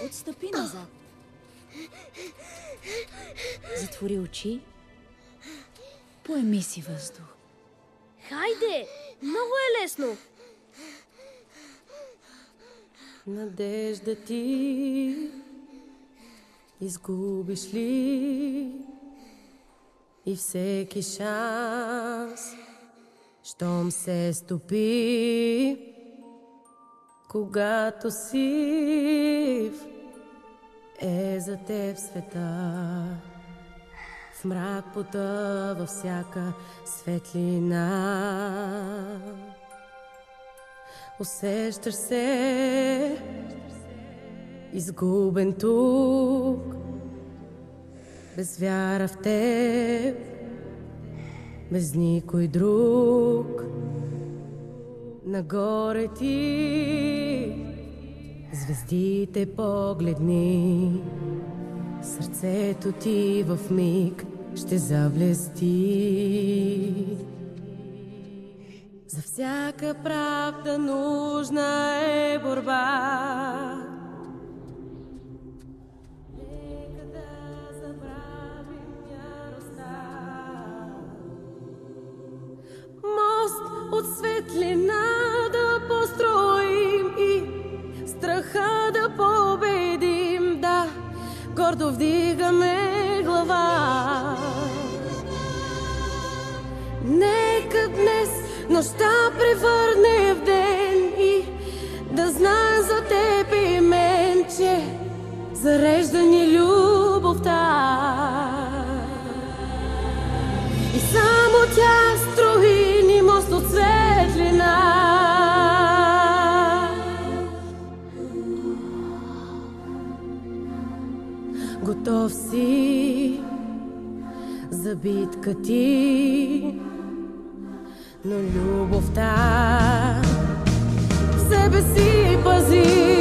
Отстъпи назад. Затвори очи. Поеми си въздух. Хайде! Много е лесно! Надежда ти изгубиш ли и всеки шанс, щом се стопи, когато сив е за теб света. В мрак потъва всяка светлина. Усещаш се изгубен тук, без вяра в теб, без никой друг. Нагоре ти звездите погледни, сърцето ти в миг ще заблести. За всяка правда нужна е борба. Нека да забравим яростта. Мост от светлина да построим и страха да победим. Да, гордо вдигаме глава. Нека днес нощта превърне в ден и да знаем за теб и мен, че зарежда ни любовта. И само тя строи ни мост от светлина. Готов си за битка ти, но любовта в себе си пази.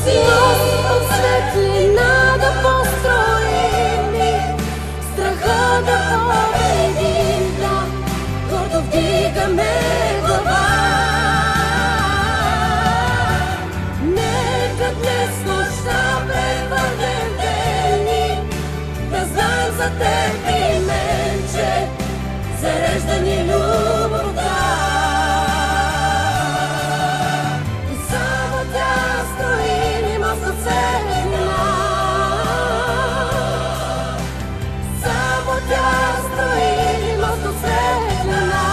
Мост от светлина да построим и страха да победим. Да, гордо вдигаме глава. Нека днес нощта превърнем в ден и да знаем за теб и мен, че зарежда ни любовта. И само тя строи ни мост от светлина. Само тя строи ни мост от светлина.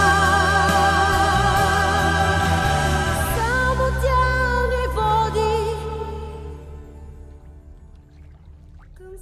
Само тя ни води към